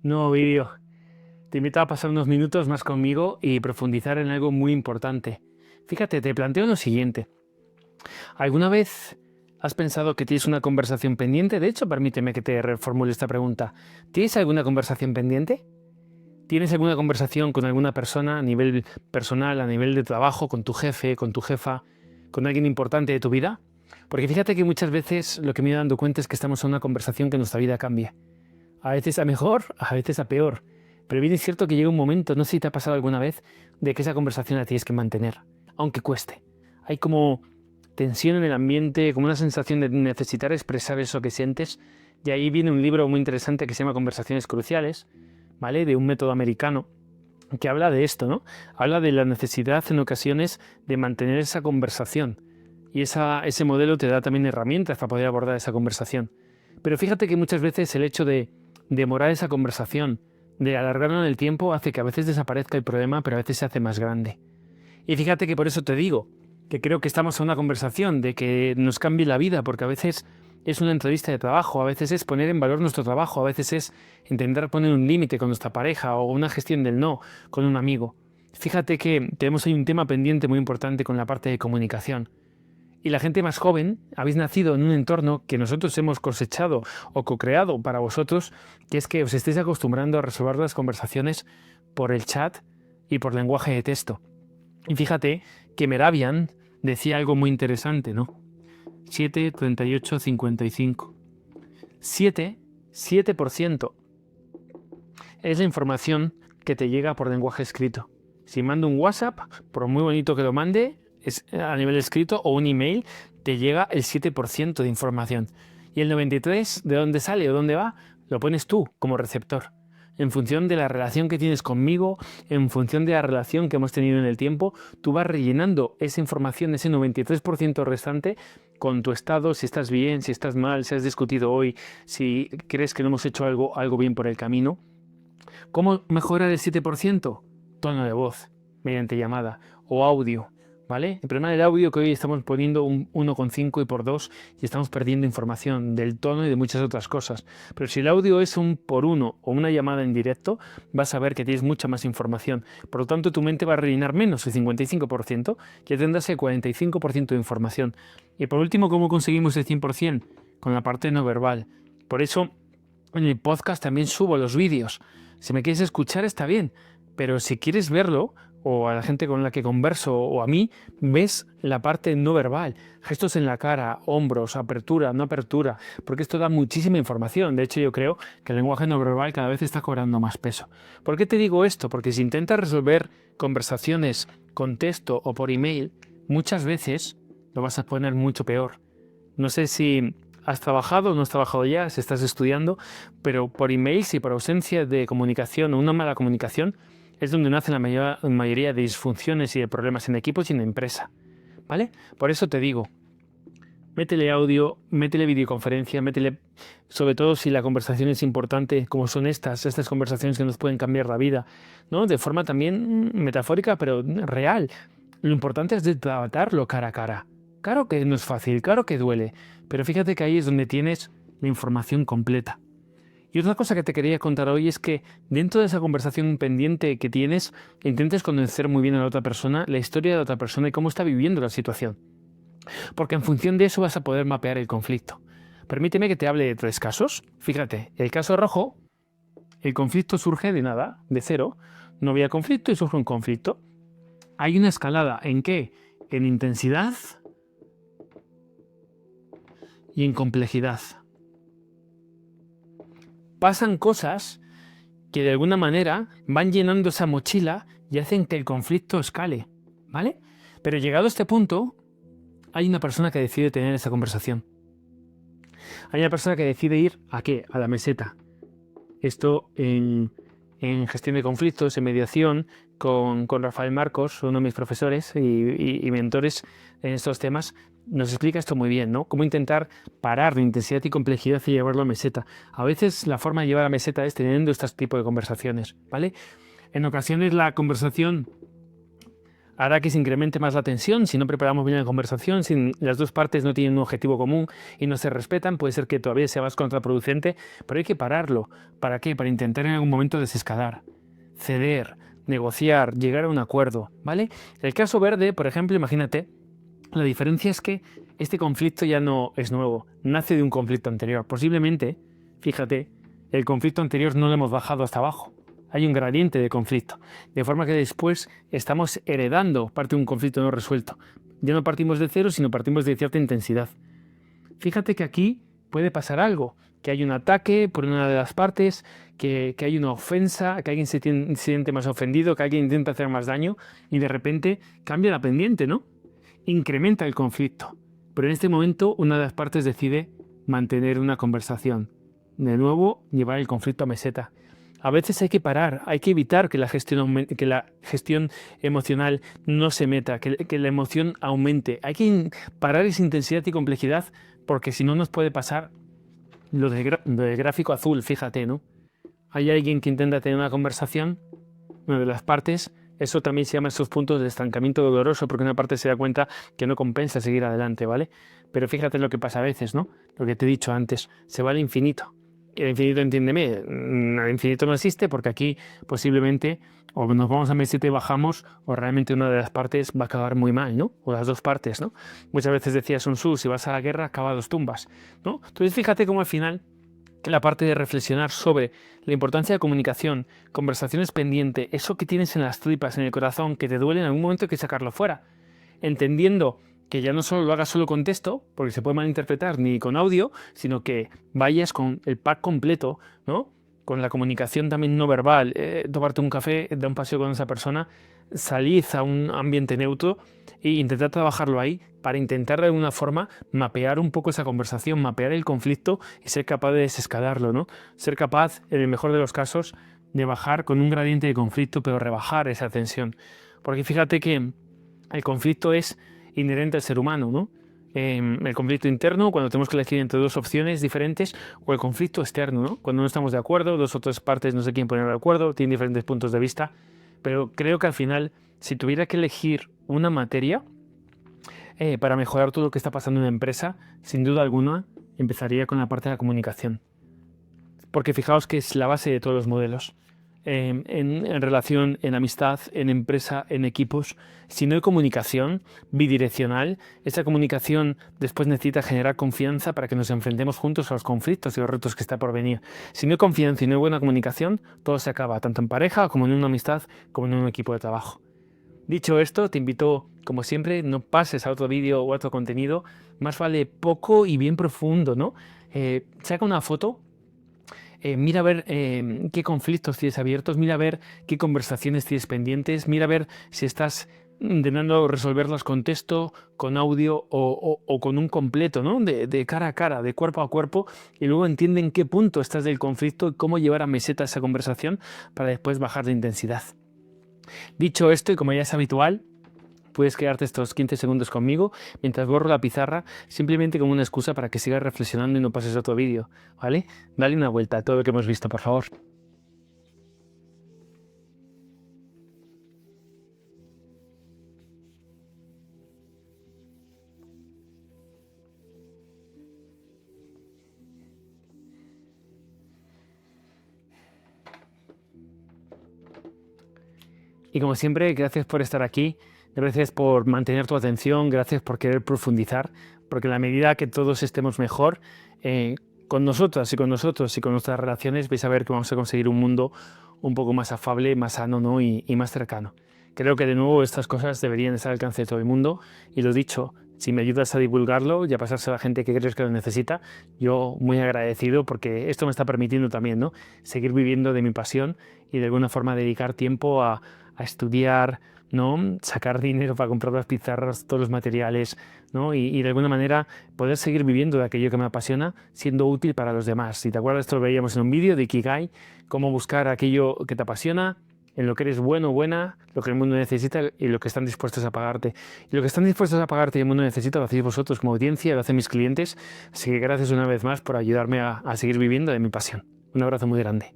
nuevo vídeo. Te invito a pasar unos minutos más conmigo y profundizar en algo muy importante. Fíjate, te planteo lo siguiente. ¿Alguna vez has pensado que tienes una conversación pendiente? De hecho, permíteme que te reformule esta pregunta. ¿Tienes alguna conversación pendiente? ¿Tienes alguna conversación con alguna persona a nivel personal, a nivel de trabajo, con tu jefe, con tu jefa, con alguien importante de tu vida? Porque fíjate que muchas veces lo que me he dado cuenta es que estamos en una conversación que nuestra vida cambia. A veces a mejor, a veces a peor. Pero bien es cierto que llega un momento, no sé si te ha pasado alguna vez, de que esa conversación la tienes que mantener, aunque cueste. Hay como tensión en el ambiente, como una sensación de necesitar expresar eso que sientes. Y ahí viene un libro muy interesante que se llama Conversaciones Cruciales, ¿vale? De un método americano que habla de esto, ¿no? Habla de la necesidad en ocasiones de mantener esa conversación. Y ese modelo te da también herramientas para poder abordar esa conversación. Pero fíjate que muchas veces el hecho de demorar esa conversación, de alargarla en el tiempo, hace que a veces desaparezca el problema, pero a veces se hace más grande. Y fíjate que por eso te digo que creo que estamos en una conversación de que nos cambie la vida, porque a veces es una entrevista de trabajo, a veces es poner en valor nuestro trabajo, a veces es intentar poner un límite con nuestra pareja o una gestión del no con un amigo. Fíjate que tenemos ahí un tema pendiente muy importante con la parte de comunicación. Y la gente más joven, habéis nacido en un entorno que nosotros hemos cosechado o co-creado para vosotros, que es que os estéis acostumbrando a resolver las conversaciones por el chat y por lenguaje de texto. Y fíjate que Meravian decía algo muy interesante, ¿no? 7, 38, 55. 7% es la información que te llega por lenguaje escrito. Si mando un WhatsApp, por muy bonito que lo mande, es a nivel escrito, o un email, te llega el 7% de información. Y el 93%, ¿de dónde sale o dónde va? Lo pones tú como receptor. En función de la relación que tienes conmigo, en función de la relación que hemos tenido en el tiempo, tú vas rellenando esa información, ese 93% restante, con tu estado, si estás bien, si estás mal, si has discutido hoy, si crees que no hemos hecho algo bien por el camino. ¿Cómo mejorar el 7%? Tono de voz, mediante llamada, o audio, ¿vale? El problema del audio que hoy estamos poniendo un 1,5 y por 2 y estamos perdiendo información del tono y de muchas otras cosas. Pero si el audio es un por 1 o una llamada en directo, vas a ver que tienes mucha más información. Por lo tanto, tu mente va a rellenar menos el 55%, ya tendrás el 45% de información. Y por último, ¿cómo conseguimos el 100%? Con la parte no verbal. Por eso, en el podcast también subo los vídeos. Si me quieres escuchar está bien, pero si quieres verlo, o a la gente con la que converso, o a mí, ves la parte no verbal, gestos en la cara, hombros, apertura, no apertura, porque esto da muchísima información. De hecho, yo creo que el lenguaje no verbal cada vez está cobrando más peso. ¿Por qué te digo esto? Porque si intentas resolver conversaciones con texto o por email, muchas veces lo vas a poner mucho peor. No sé si has trabajado o no has trabajado ya, si estás estudiando, pero por email, si por ausencia de comunicación o una mala comunicación, es donde nace la mayoría de disfunciones y de problemas en equipos y en empresa, ¿vale? Por eso te digo, métele audio, métele videoconferencia, métele, sobre todo si la conversación es importante, como son estas conversaciones que nos pueden cambiar la vida, ¿no? De forma también metafórica, pero real. Lo importante es de tratarlo cara a cara. Claro que no es fácil, claro que duele, pero fíjate que ahí es donde tienes la información completa. Y otra cosa que te quería contar hoy es que dentro de esa conversación pendiente que tienes, intentes conocer muy bien a la otra persona, la historia de la otra persona y cómo está viviendo la situación. Porque en función de eso vas a poder mapear el conflicto. Permíteme que te hable de 3 casos. Fíjate, el caso rojo, el conflicto surge de nada, de cero. No había conflicto y surge un conflicto. Hay una escalada, ¿en qué? En intensidad y en complejidad. Pasan cosas que de alguna manera van llenando esa mochila y hacen que el conflicto escale, ¿vale? Pero llegado a este punto, hay una persona que decide tener esa conversación. Hay una persona que decide ir ¿a qué? A la meseta. Esto en gestión de conflictos, en mediación, con Rafael Marcos, uno de mis profesores y mentores en estos temas, nos explica esto muy bien, ¿no? Cómo intentar parar de intensidad y complejidad y llevarlo a meseta. A veces la forma de llevar a meseta es teniendo este tipo de conversaciones, ¿vale? En ocasiones la conversación hará que se incremente más la tensión si no preparamos bien la conversación, si las dos partes no tienen un objetivo común y no se respetan, puede ser que todavía sea más contraproducente, pero hay que pararlo. ¿Para qué? Para intentar en algún momento desescalar, ceder, negociar, llegar a un acuerdo, ¿vale? El caso verde, por ejemplo, imagínate, la diferencia es que este conflicto ya no es nuevo, nace de un conflicto anterior. Posiblemente, fíjate, el conflicto anterior no lo hemos bajado hasta abajo. Hay un gradiente de conflicto, de forma que después estamos heredando parte de un conflicto no resuelto. Ya no partimos de cero, sino partimos de cierta intensidad. Fíjate que aquí puede pasar algo, que hay un ataque por una de las partes, que hay una ofensa, que alguien se siente más ofendido, que alguien intenta hacer más daño y de repente cambia la pendiente, ¿no? Incrementa el conflicto. Pero en este momento una de las partes decide mantener una conversación. De nuevo, llevar el conflicto a meseta. A veces hay que parar, hay que evitar que la gestión emocional no se meta, que la emoción aumente. Hay que parar esa intensidad y complejidad porque si no nos puede pasar lo del gráfico azul, fíjate, ¿no? Hay alguien que intenta tener una conversación, una de las partes, eso también se llama esos puntos de estancamiento doloroso porque una parte se da cuenta que no compensa seguir adelante, ¿vale? Pero fíjate lo que pasa a veces, ¿no? Lo que te he dicho antes, se va al infinito. El infinito, entiéndeme, el infinito no existe porque aquí posiblemente o nos vamos a meseta y bajamos o realmente una de las partes va a acabar muy mal, ¿no? O las dos partes, ¿no? Muchas veces decía Sun Tzu, si vas a la guerra, acaba dos tumbas, ¿no? Entonces fíjate cómo al final la parte de reflexionar sobre la importancia de comunicación, conversaciones pendientes, eso que tienes en las tripas, en el corazón, que te duele en algún momento hay que sacarlo fuera, entendiendo que ya no solo lo hagas solo con texto, porque se puede malinterpretar, ni con audio, sino que vayas con el pack completo, ¿no? Con la comunicación también no verbal, tomarte un café, dar un paseo con esa persona, salid a un ambiente neutro e intentar trabajarlo ahí para intentar de alguna forma mapear un poco esa conversación, mapear el conflicto y ser capaz de desescalarlo, ¿no? Ser capaz, en el mejor de los casos, de bajar con un gradiente de conflicto, pero rebajar esa tensión. Porque fíjate que el conflicto es inherente al ser humano, ¿no? El conflicto interno, cuando tenemos que elegir entre dos opciones diferentes, o el conflicto externo, ¿no? Cuando no estamos de acuerdo, dos o tres partes no se quieren poner de acuerdo, tienen diferentes puntos de vista, pero creo que al final, si tuviera que elegir una materia para mejorar todo lo que está pasando en una empresa, sin duda alguna, empezaría con la parte de la comunicación. Porque fijaos que es la base de todos los modelos. En relación, en amistad, en empresa, en equipos, si no hay comunicación bidireccional, esa comunicación después necesita generar confianza para que nos enfrentemos juntos a los conflictos y los retos que está por venir. Si no hay confianza y no hay buena comunicación, todo se acaba, tanto en pareja como en una amistad, como en un equipo de trabajo. Dicho esto, te invito, como siempre, no pases a otro vídeo o a otro contenido, más vale poco y bien profundo, ¿no? Saca una foto. Mira a ver qué conflictos tienes abiertos, mira a ver qué conversaciones tienes pendientes, mira a ver si estás intentando resolverlas con texto, con audio o con un completo, ¿no? De cara a cara, de cuerpo a cuerpo, y luego entiende en qué punto estás del conflicto y cómo llevar a meseta esa conversación para después bajar de intensidad. Dicho esto, y como ya es habitual, puedes quedarte estos 15 segundos conmigo mientras borro la pizarra, simplemente como una excusa para que sigas reflexionando y no pases otro vídeo, ¿vale? Dale una vuelta a todo lo que hemos visto, por favor. Y como siempre, gracias por estar aquí, gracias por mantener tu atención, gracias por querer profundizar, porque en la medida que todos estemos mejor, con nosotras y con nosotros y con nuestras relaciones, vais a ver que vamos a conseguir un mundo un poco más afable, más sano, ¿no? y más cercano. Creo que de nuevo estas cosas deberían estar al alcance de todo el mundo y lo dicho, si me ayudas a divulgarlo y a pasarse a la gente que crees que lo necesita, yo muy agradecido porque esto me está permitiendo también, ¿no? Seguir viviendo de mi pasión y de alguna forma dedicar tiempo a estudiar, ¿no? Sacar dinero para comprar las pizarras, todos los materiales, ¿no? Y de alguna manera poder seguir viviendo de aquello que me apasiona, siendo útil para los demás. Si te acuerdas, esto lo veíamos en un vídeo de Ikigai, cómo buscar aquello que te apasiona, en lo que eres bueno o buena, lo que el mundo necesita y lo que están dispuestos a pagarte. Y lo que están dispuestos a pagarte y el mundo necesita lo hacéis vosotros como audiencia, lo hacen mis clientes. Así que gracias una vez más por ayudarme a seguir viviendo de mi pasión. Un abrazo muy grande.